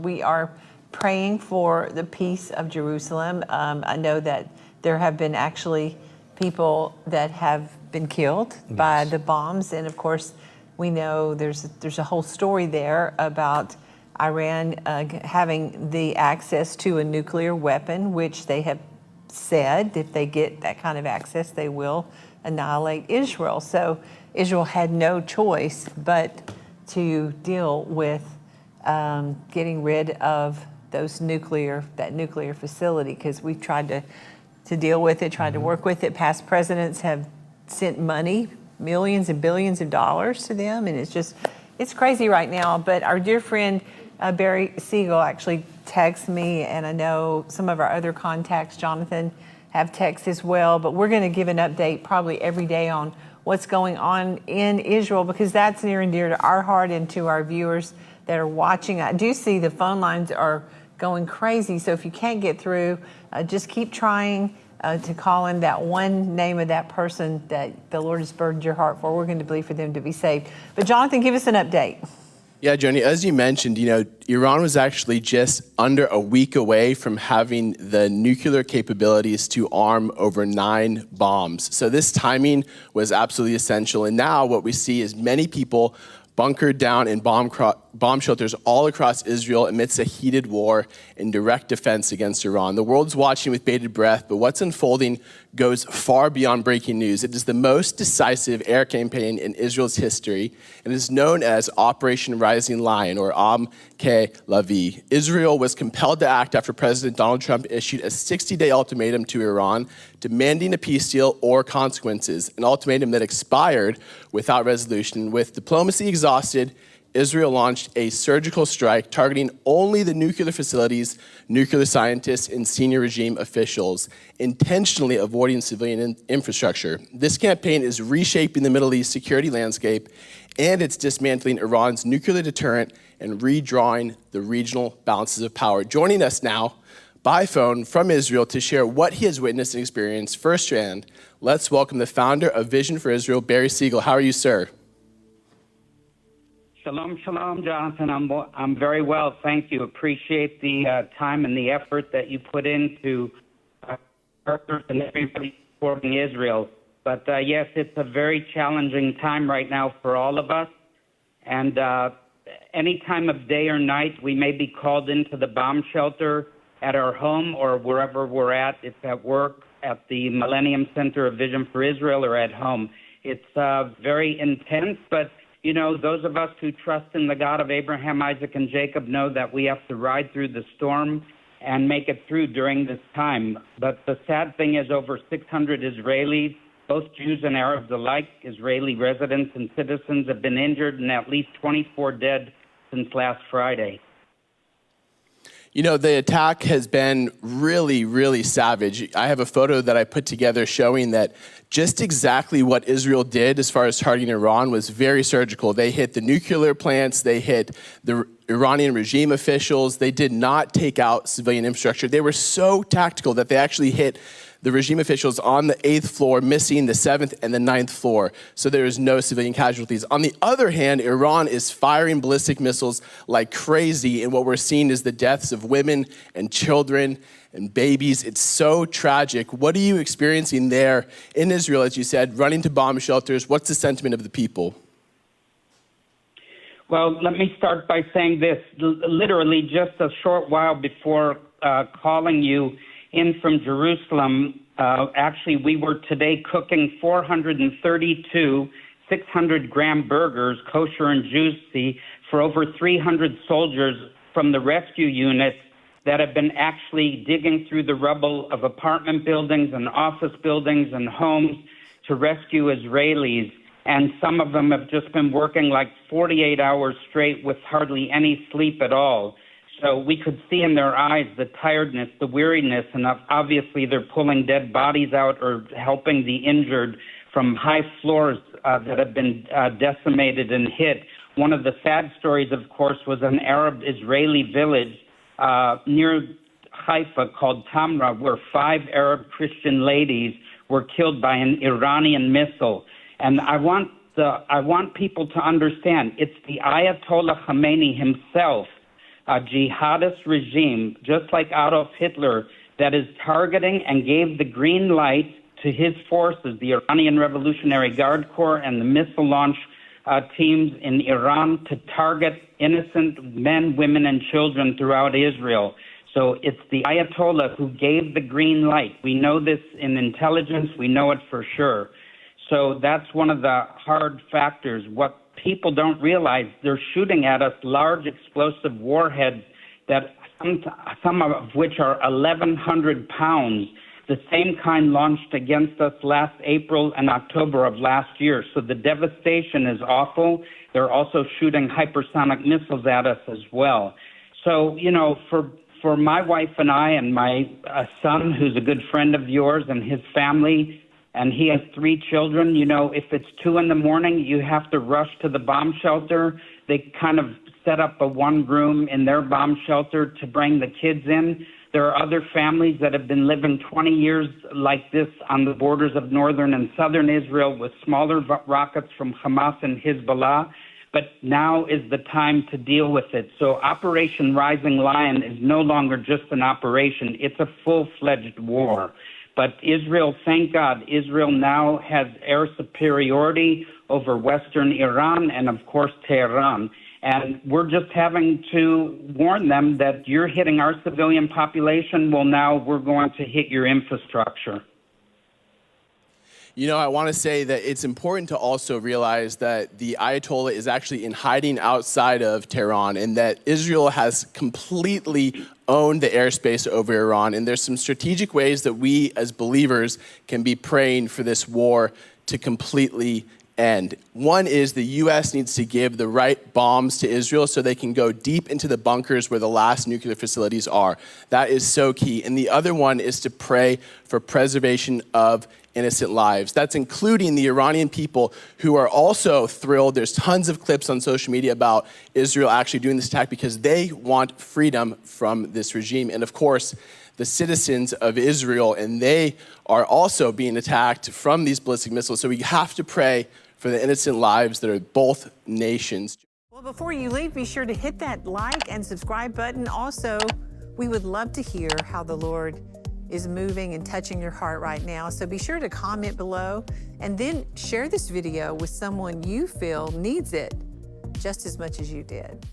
We are praying for the peace of Jerusalem. I know that there have been actually people that have been killed by the bombs, and of course, we know there's a whole story there about Iran having the access to a nuclear weapon, which they have said if they get that kind of access, they will annihilate Israel. So Israel had no choice but to deal with getting rid of that nuclear facility, because we've tried to deal with it, tried to work with it. Past presidents have sent money, millions and billions of dollars to them, and it's crazy right now. But our dear friend Barry Segal actually texts me, and I know some of our other contacts, Jonathan, have texts as well. But we're going to give an update probably every day on what's going on in Israel, because that's near and dear to our heart and to our viewers that are watching. I do see the phone lines are going crazy, so if you can't get through, just keep trying to call in that one name of that person that the Lord has burdened your heart for. We're going to believe for them to be saved. But Jonathan, give us an update. Yeah, Joni, as you mentioned, Iran was actually just under a week away from having the nuclear capabilities to arm over 9 bombs. So this timing was absolutely essential. And now what we see is many people bunkered down in bomb shelters all across Israel amidst a heated war in direct defense against Iran. The world's watching with bated breath, but what's unfolding goes far beyond breaking news. It is the most decisive air campaign in Israel's history, and is known as Operation Rising Lion, or Am Ke Lavi. Israel was compelled to act after President Donald Trump issued a 60-day ultimatum to Iran, demanding a peace deal or consequences, an ultimatum that expired without resolution. With diplomacy exhausted, Israel launched a surgical strike targeting only the nuclear facilities, nuclear scientists, and senior regime officials, intentionally avoiding civilian infrastructure. This campaign is reshaping the Middle East security landscape, and it's dismantling Iran's nuclear deterrent and redrawing the regional balances of power. Joining us now by phone from Israel to share what he has witnessed and experienced firsthand, let's welcome the founder of Vision for Israel, Barry Segal. How are you, sir? Shalom, shalom, Jonathan. I'm very well, thank you. Appreciate the time and the effort that you put into and everybody supporting Israel. But yes, it's a very challenging time right now for all of us. And any time of day or night, we may be called into the bomb shelter at our home or wherever we're at. It's at work, at the Millennium Center of Vision for Israel, or at home. It's very intense, but those of us who trust in the God of Abraham, Isaac, and Jacob know that we have to ride through the storm and make it through during this time. But the sad thing is over 600 Israelis, both Jews and Arabs alike, Israeli residents and citizens, have been injured, and at least 24 dead since last Friday. The attack has been really, really savage. I have a photo that I put together showing that just exactly what Israel did as far as targeting Iran was very surgical. They hit the nuclear plants, they hit the Iranian regime officials, they did not take out civilian infrastructure. They were so tactical that they actually hit the regime officials on the 8th floor, missing the 7th and the 9th floor. So there is no civilian casualties. On the other hand, Iran is firing ballistic missiles like crazy, and what we're seeing is the deaths of women and children and babies. It's so tragic. What are you experiencing there in Israel, as you said, running to bomb shelters? What's the sentiment of the people? Well, let me start by saying this. Literally just a short while before calling you in from Jerusalem, actually we were today cooking 432 600-gram burgers, kosher and juicy, for over 300 soldiers from the rescue units that have been actually digging through the rubble of apartment buildings and office buildings and homes to rescue Israelis. And some of them have just been working like 48 hours straight with hardly any sleep at all. So we could see in their eyes the tiredness, the weariness, and obviously they're pulling dead bodies out or helping the injured from high floors that have been decimated and hit. One of the sad stories, of course, was an Arab-Israeli village near Haifa called Tamra, where 5 Arab Christian ladies were killed by an Iranian missile. And I want people to understand, it's the Ayatollah Khamenei himself a jihadist regime, just like Adolf Hitler, that is targeting and gave the green light to his forces, the Iranian Revolutionary Guard Corps and the missile launch teams in Iran, to target innocent men, women, and children throughout Israel. So it's the Ayatollah who gave the green light. We know this in intelligence. We know it for sure. So that's one of the hard factors. What people don't realize, they're shooting at us large explosive warheads that some of which are 1,100 pounds, the same kind launched against us last April and October of last year. So the devastation is awful. They're also shooting hypersonic missiles at us as well. So, you know, for my wife and I and my son, who's a good friend of yours, and his family, and he has 3 children, you know, if it's 2 a.m, you have to rush to the bomb shelter. They kind of set up a one-room in their bomb shelter to bring the kids in. There are other families that have been living 20 years like this on the borders of northern and southern Israel with smaller rockets from Hamas and Hezbollah. But now is the time to deal with it. So Operation Rising Lion is no longer just an operation. It's a full-fledged war. But Israel, thank God, Israel now has air superiority over Western Iran and, of course, Tehran. And we're just having to warn them that you're hitting our civilian population. Well, now we're going to hit your infrastructure. You know, I want to say that it's important to also realize that the Ayatollah is actually in hiding outside of Tehran, and that Israel has completely owned the airspace over Iran. And there's some strategic ways that we as believers can be praying for this war to completely end. One is the U.S. needs to give the right bombs to Israel so they can go deep into the bunkers where the last nuclear facilities are. That is so key. And the other one is to pray for preservation of innocent lives. That's including the Iranian people who are also thrilled. There's tons of clips on social media about Israel actually doing this attack because they want freedom from this regime. And of course, the citizens of Israel, and they are also being attacked from these ballistic missiles. So we have to pray for the innocent lives that are both nations. Well, before you leave, be sure to hit that like and subscribe button. Also, we would love to hear how the Lord is moving and touching your heart right now. So be sure to comment below and then share this video with someone you feel needs it just as much as you did.